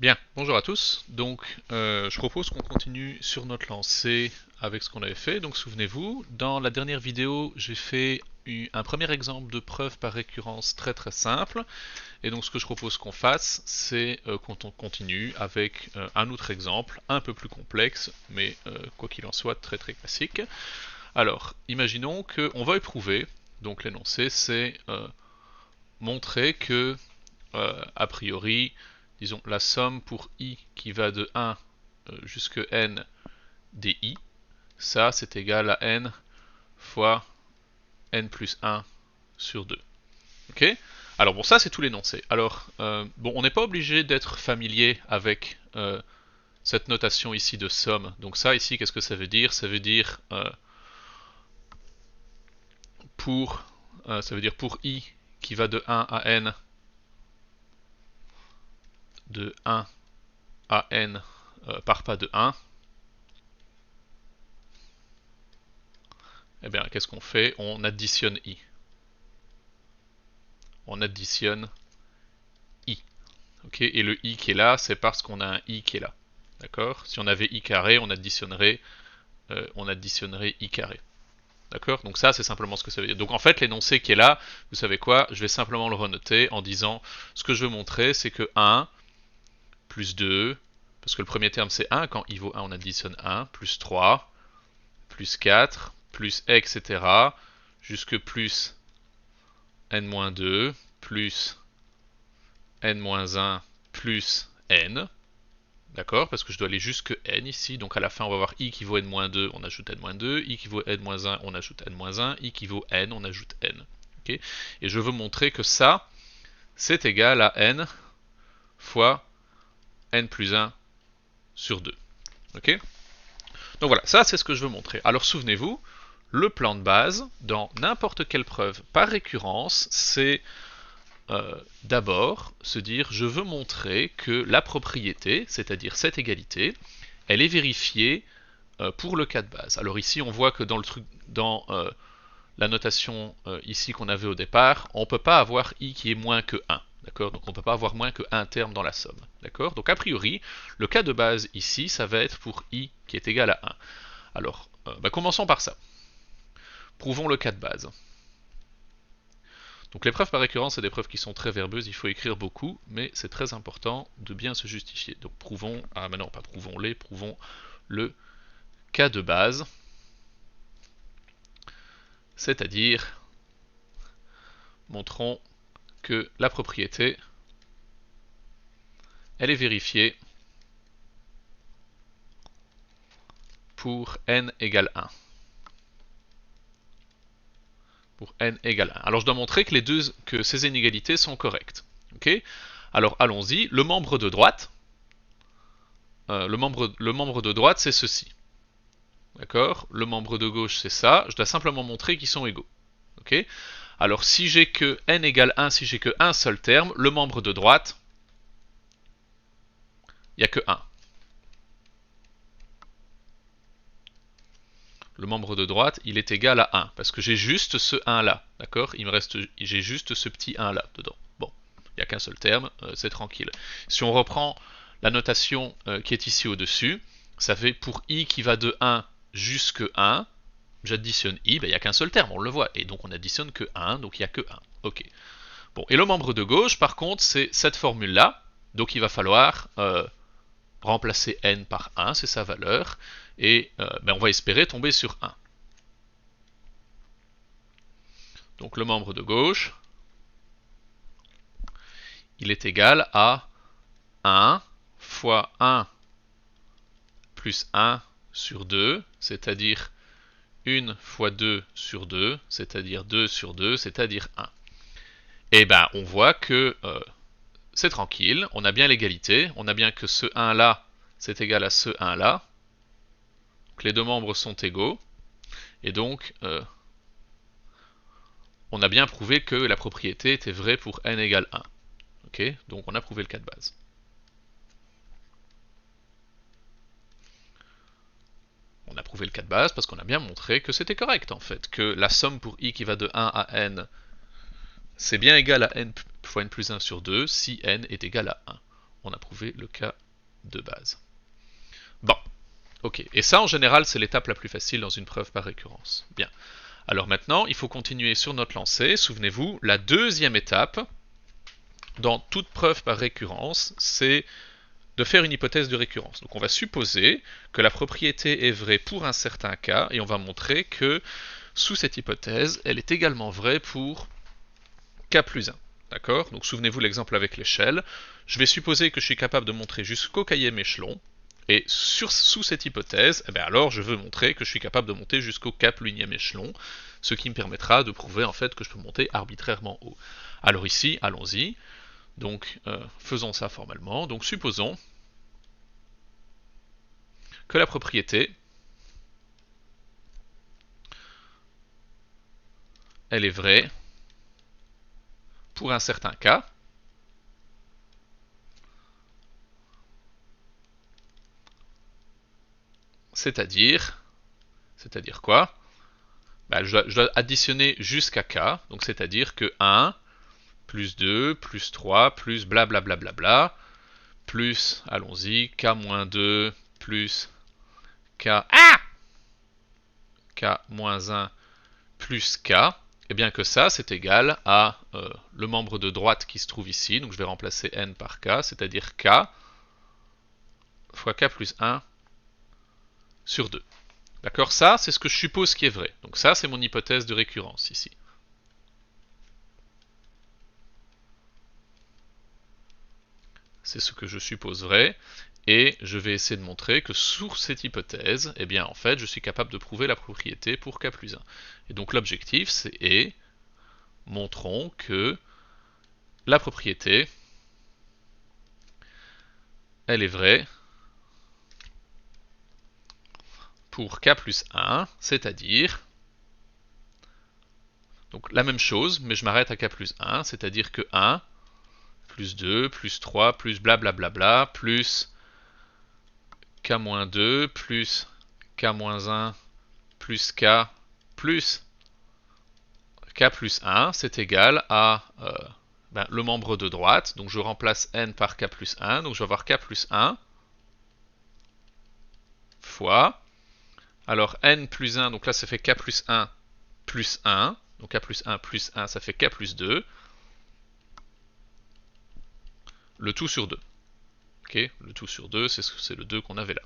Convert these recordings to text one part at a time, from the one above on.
Bien, bonjour à tous. Donc, je propose qu'on continue sur notre lancée avec ce qu'on avait fait. Donc, souvenez-vous, dans la dernière vidéo, j'ai fait un premier exemple de preuve par récurrence très très simple. Et donc, ce que je propose qu'on fasse, c'est qu'on continue avec un autre exemple un peu plus complexe, mais quoi qu'il en soit, très très classique. Alors, imaginons qu'on va éprouver. Donc, l'énoncé, c'est montrer que a priori, disons, la somme pour i qui va de 1 jusqu'à n di, ça c'est égal à n fois n plus 1 sur 2. Ok. Alors bon, ça c'est tout l'énoncé. Alors, bon, on n'est pas obligé d'être familier avec cette notation ici de somme. Donc ça ici, qu'est-ce que ça veut dire? Ça veut dire pour i qui va de 1 à n, de 1 à n par pas de 1, eh bien, qu'est-ce qu'on fait? On additionne i. On additionne i. Okay, et le i qui est là, c'est parce qu'on a un i qui est là. D'accord? Si on avait i carré, on additionnerait i carré. D'accord? Donc ça, c'est simplement ce que ça veut dire. Donc en fait, l'énoncé qui est là, vous savez quoi? Je vais simplement le renoter en disant, ce que je veux montrer, c'est que 1 plus 2, parce que le premier terme c'est 1, quand i vaut 1, on additionne 1, plus 3, plus 4, plus etc., jusque plus n-2, plus n-1 plus n, d'accord, parce que je dois aller jusque n ici, donc à la fin on va avoir i qui vaut n-2, on ajoute n-2, i qui vaut n-1, on ajoute n-1, i qui vaut n, on ajoute n. Okay, et je veux montrer que ça, c'est égal à n fois n plus 1 sur 2. Okay, donc voilà, ça c'est ce que je veux montrer. Alors souvenez-vous, le plan de base, dans n'importe quelle preuve par récurrence, c'est d'abord se dire je veux montrer que la propriété, c'est-à-dire cette égalité, elle est vérifiée pour le cas de base. Alors ici on voit que dans la notation ici qu'on avait au départ, on ne peut pas avoir i qui est moins que 1. D'accord? Donc on ne peut pas avoir moins que un terme dans la somme. D'accord? Donc a priori, le cas de base ici, ça va être pour i qui est égal à 1. Alors, commençons par ça. Prouvons le cas de base. Donc les preuves par récurrence, c'est des preuves qui sont très verbeuses, il faut écrire beaucoup, mais c'est très important de bien se justifier. Donc prouvons, non, pas prouvons-les, prouvons le cas de base, c'est-à-dire montrons que la propriété, elle est vérifiée pour n égale 1. Pour n égale 1. Alors je dois montrer que ces inégalités sont correctes. Okay, alors allons-y, le membre de droite, le membre de droite c'est ceci. D'accord? Le membre de gauche c'est ça, je dois simplement montrer qu'ils sont égaux. Ok? Alors si j'ai que n égale 1, si j'ai que un seul terme, le membre de droite, il n'y a que 1. Le membre de droite, il est égal à 1, parce que j'ai juste ce 1 là, d'accord? J'ai juste ce petit 1 là dedans. Bon, il n'y a qu'un seul terme, c'est tranquille. Si on reprend la notation qui est ici au-dessus, ça fait pour i qui va de 1 jusque 1, j'additionne i, il n'y a qu'un seul terme, on le voit, et donc on additionne que 1, donc il n'y a que 1. Ok. Bon, et le membre de gauche, par contre, c'est cette formule-là, donc il va falloir remplacer n par 1, c'est sa valeur, et on va espérer tomber sur 1. Donc le membre de gauche, il est égal à 1 fois 1 plus 1 sur 2, c'est-à-dire 1 fois 2 sur 2, c'est-à-dire 2 sur 2, c'est-à-dire 1. Et ben on voit que c'est tranquille, on a bien l'égalité, on a bien que ce 1 là, c'est égal à ce 1 là, donc les deux membres sont égaux, et donc on a bien prouvé que la propriété était vraie pour n égale 1. Okay, donc on a prouvé le cas de base. On a prouvé le cas de base parce qu'on a bien montré que c'était correct en fait, que la somme pour i qui va de 1 à n, c'est bien égal à n fois n plus 1 sur 2 si n est égal à 1. on a prouvé le cas de base. Bon, ok. Et ça, en général, c'est l'étape la plus facile dans une preuve par récurrence. Bien. Alors maintenant, il faut continuer sur notre lancée. Souvenez-vous, la deuxième étape, dans toute preuve par récurrence, c'est de faire une hypothèse de récurrence. Donc on va supposer que la propriété est vraie pour un certain cas, et on va montrer que sous cette hypothèse, elle est également vraie pour k plus 1. D'accord? Donc souvenez-vous l'exemple avec l'échelle. Je vais supposer que je suis capable de montrer jusqu'au kème échelon, et sous cette hypothèse, eh bien alors je veux montrer que je suis capable de monter jusqu'au k plus 1e échelon, ce qui me permettra de prouver en fait que je peux monter arbitrairement haut. Alors ici, allons-y. Donc faisons ça formellement. Donc supposons que la propriété, elle est vraie pour un certain cas, c'est-à-dire quoi? Ben, je dois additionner jusqu'à k, donc c'est-à-dire que 1, plus 2, plus 3, plus blablabla, bla bla bla, plus, allons-y, k-2, plus k-1, plus k, et bien que ça, c'est égal à le membre de droite qui se trouve ici, donc je vais remplacer n par k, c'est-à-dire k fois k plus 1 sur 2. D'accord? Ça, c'est ce que je suppose qui est vrai. Donc ça, c'est mon hypothèse de récurrence ici. C'est ce que je suppose vrai. Et je vais essayer de montrer que sous cette hypothèse, eh bien, en fait, je suis capable de prouver la propriété pour k plus 1. Et donc l'objectif, c'est montrons que la propriété, elle est vraie pour k plus 1, c'est-à-dire, donc la même chose, mais je m'arrête à k plus 1, c'est-à-dire que 1, plus 2, plus 3, plus blablabla, plus k-2, plus k-1, plus k, plus k plus 1, c'est égal à le membre de droite, donc je remplace n par k plus 1, donc je vais avoir k plus 1 fois, alors n plus 1, donc là ça fait k plus 1 plus 1, donc k plus 1 plus 1, ça fait k plus 2, le tout sur 2. Ok, le tout sur 2, c'est le 2 qu'on avait là.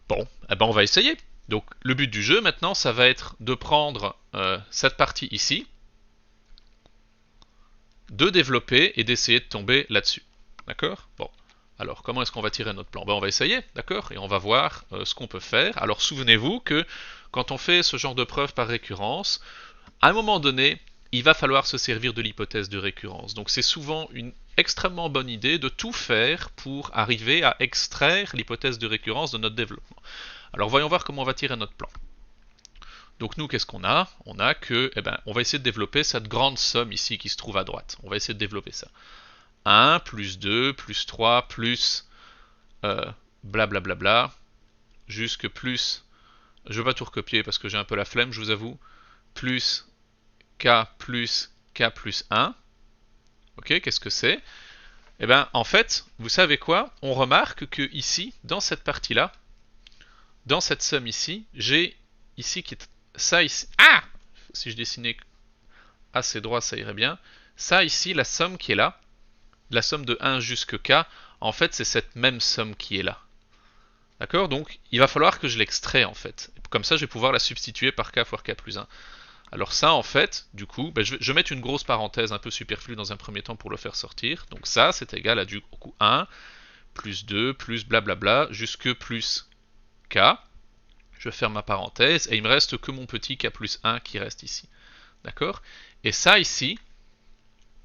Bon, eh ben on va essayer. Donc le but du jeu maintenant, ça va être de prendre cette partie ici, de développer et d'essayer de tomber là-dessus. D'accord? Bon. Alors, comment est-ce qu'on va tirer notre plan? Ben, on va essayer, d'accord? Et on va voir ce qu'on peut faire. Alors, souvenez-vous que quand on fait ce genre de preuve par récurrence, à un moment donné, il va falloir se servir de l'hypothèse de récurrence. Donc, c'est souvent une extrêmement bonne idée de tout faire pour arriver à extraire l'hypothèse de récurrence de notre développement. Alors, voyons voir comment on va tirer notre plan. Donc nous, qu'est-ce qu'on a? On a que, on va essayer de développer cette grande somme ici qui se trouve à droite. On va essayer de développer ça. 1, plus 2, plus 3, plus blablabla, jusque plus, je ne vais pas tout recopier parce que j'ai un peu la flemme, je vous avoue, plus k plus 1. Ok, qu'est-ce que c'est? Eh bien, en fait, vous savez quoi? On remarque que ici, dans cette partie-là, dans cette somme ici, j'ai ici qui est ça ici. Ah! Si je dessinais assez droit, ça irait bien. Ça ici, la somme qui est là, la somme de 1 jusque k, en fait, c'est cette même somme qui est là. D'accord? Donc, il va falloir que je l'extrais, en fait. Comme ça, je vais pouvoir la substituer par k fois k plus 1. Alors ça, en fait, du coup, je vais mettre une grosse parenthèse un peu superflue dans un premier temps pour le faire sortir. Donc ça, c'est égal à du coup 1, plus 2, plus blablabla, jusque plus k. Je ferme ma parenthèse, et il me reste que mon petit k plus 1 qui reste ici. D'accord? Et ça, ici,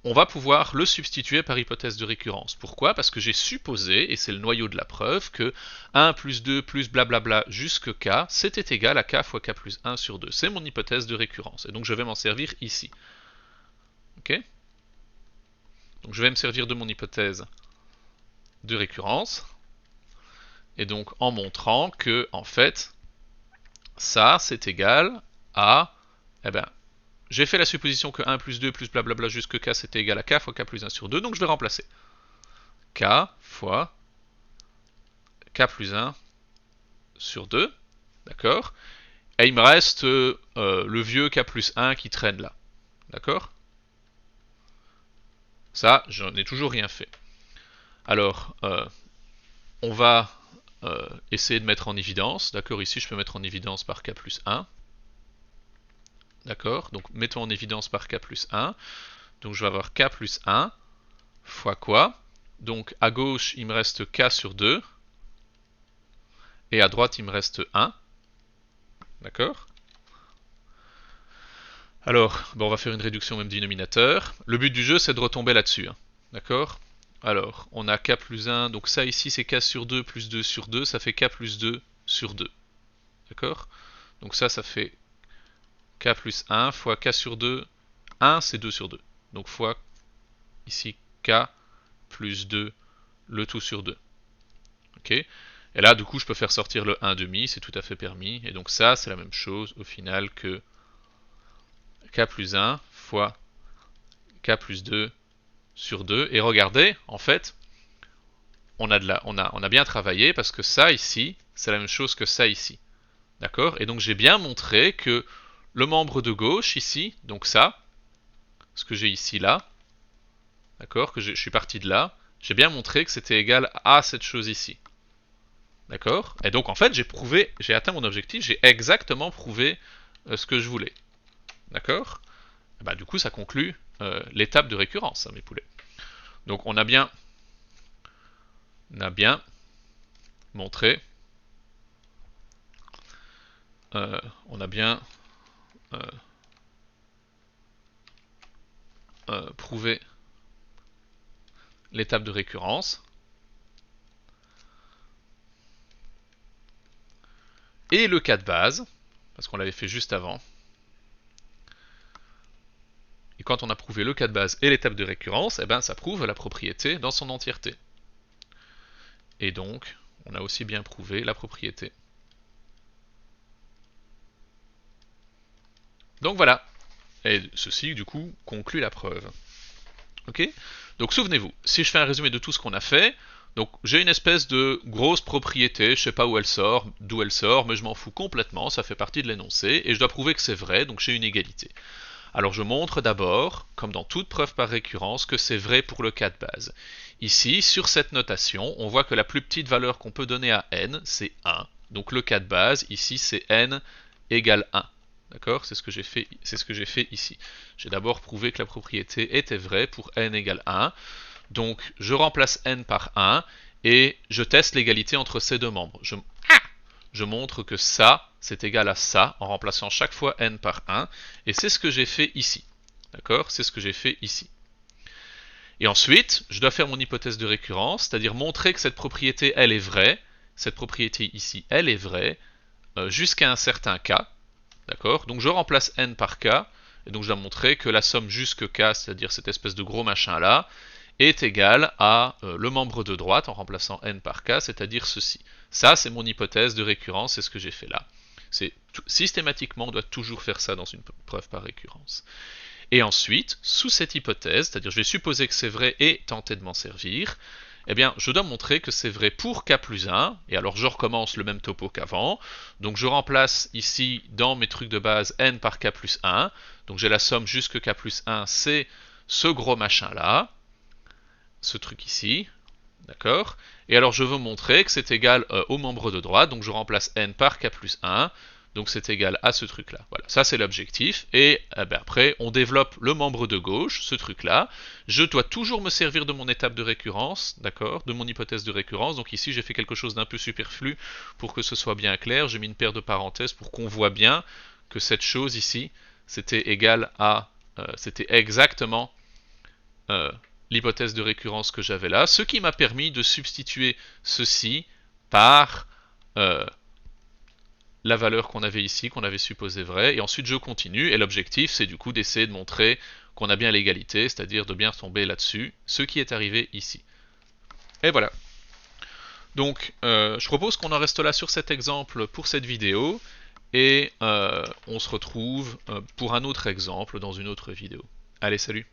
on va pouvoir le substituer par hypothèse de récurrence. Pourquoi? Parce que j'ai supposé, et c'est le noyau de la preuve, que 1 plus 2 plus blablabla jusque k, c'était égal à k fois k plus 1 sur 2. C'est mon hypothèse de récurrence, et donc je vais m'en servir ici. Ok? Donc je vais me servir de mon hypothèse de récurrence, et donc en montrant que, en fait, ça, c'est égal à, j'ai fait la supposition que 1 plus 2 plus blablabla jusque k c'était égal à k fois k plus 1 sur 2, donc je vais remplacer. k fois k plus 1 sur 2, d'accord? Et il me reste le vieux k plus 1 qui traîne là, d'accord? Ça, j'en ai toujours rien fait. Alors, on va essayer de mettre en évidence, d'accord? Ici, je peux mettre en évidence par k plus 1, d'accord? Donc, mettons en évidence par k plus 1. Donc, je vais avoir k plus 1 fois quoi? Donc, à gauche, il me reste k sur 2, et à droite, il me reste 1, d'accord? Alors, bon, on va faire une réduction au même dénominateur. Le but du jeu, c'est de retomber là-dessus, hein, d'accord? Alors, on a k plus 1, donc ça ici, c'est k sur 2 plus 2 sur 2, ça fait k plus 2 sur 2, d'accord? Donc ça fait k plus 1 fois k sur 2, 1 c'est 2 sur 2. Donc fois ici k plus 2, le tout sur 2. Ok? Et là, du coup, je peux faire sortir le 1,5, c'est tout à fait permis. Et donc ça, c'est la même chose au final que k plus 1 fois k plus 2 sur 2. Et regardez, en fait, on a bien travaillé parce que ça ici, c'est la même chose que ça ici. D'accord? Et donc j'ai bien montré que le membre de gauche ici, donc ça, ce que j'ai ici là, d'accord, que je suis parti de là, j'ai bien montré que c'était égal à cette chose ici. D'accord? Et donc en fait j'ai atteint mon objectif, j'ai exactement prouvé ce que je voulais. D'accord? Bah, du coup ça conclut l'étape de récurrence, hein, mes poulets. Donc on a bien montré, on a bien prouvé l'étape de récurrence. Et le cas de base, parce qu'on l'avait fait juste avant. Et quand on a prouvé le cas de base et l'étape de récurrence, eh ben, ça prouve la propriété dans son entièreté. Et donc, on a aussi bien prouvé la propriété. Donc voilà. Et ceci, du coup, conclut la preuve. Ok? Donc souvenez-vous, si je fais un résumé de tout ce qu'on a fait, donc j'ai une espèce de grosse propriété, je sais pas où elle sort, d'où elle sort, mais je m'en fous complètement, ça fait partie de l'énoncé, et je dois prouver que c'est vrai, donc j'ai une égalité. Alors je montre d'abord, comme dans toute preuve par récurrence, que c'est vrai pour le cas de base. Ici, sur cette notation, on voit que la plus petite valeur qu'on peut donner à n, c'est 1. Donc le cas de base, ici, c'est n égale 1. D'accord? C'est ce que j'ai fait ici. J'ai d'abord prouvé que la propriété était vraie pour n égale 1. Donc je remplace n par 1 et je teste l'égalité entre ces deux membres. Je montre que ça, c'est égal à ça, en remplaçant chaque fois n par 1, et c'est ce que j'ai fait ici. D'accord? C'est ce que j'ai fait ici. Et ensuite, je dois faire mon hypothèse de récurrence, c'est-à-dire montrer que cette propriété, elle est vraie, cette propriété ici, elle est vraie, jusqu'à un certain k. D'accord? Donc je remplace n par k, et donc je dois montrer que la somme jusque k, c'est-à-dire cette espèce de gros machin là, est égale à le membre de droite en remplaçant n par k, c'est-à-dire ceci. Ça, c'est mon hypothèse de récurrence, c'est ce que j'ai fait là. Systématiquement, on doit toujours faire ça dans une preuve par récurrence. Et ensuite, sous cette hypothèse, c'est-à-dire je vais supposer que c'est vrai et tenter de m'en servir, eh bien, je dois montrer que c'est vrai pour k plus 1, et alors je recommence le même topo qu'avant, donc je remplace ici dans mes trucs de base n par k plus 1, donc j'ai la somme jusque k plus 1, c'est ce gros machin là, ce truc ici, d'accord? Et alors je veux montrer que c'est égal au membre de droite, donc je remplace n par k plus 1, donc c'est égal à ce truc-là. Voilà, ça c'est l'objectif. Et après, on développe le membre de gauche, ce truc-là. Je dois toujours me servir de mon étape de récurrence, d'accord, de mon hypothèse de récurrence. Donc ici, j'ai fait quelque chose d'un peu superflu pour que ce soit bien clair. J'ai mis une paire de parenthèses pour qu'on voit bien que cette chose ici, c'était égal à, c'était exactement l'hypothèse de récurrence que j'avais là, ce qui m'a permis de substituer ceci par la valeur qu'on avait ici, qu'on avait supposé vraie, et ensuite je continue, et l'objectif c'est du coup d'essayer de montrer qu'on a bien l'égalité, c'est-à-dire de bien tomber là-dessus, ce qui est arrivé ici. Et voilà. Donc je propose qu'on en reste là sur cet exemple pour cette vidéo, et on se retrouve pour un autre exemple dans une autre vidéo. Allez, salut!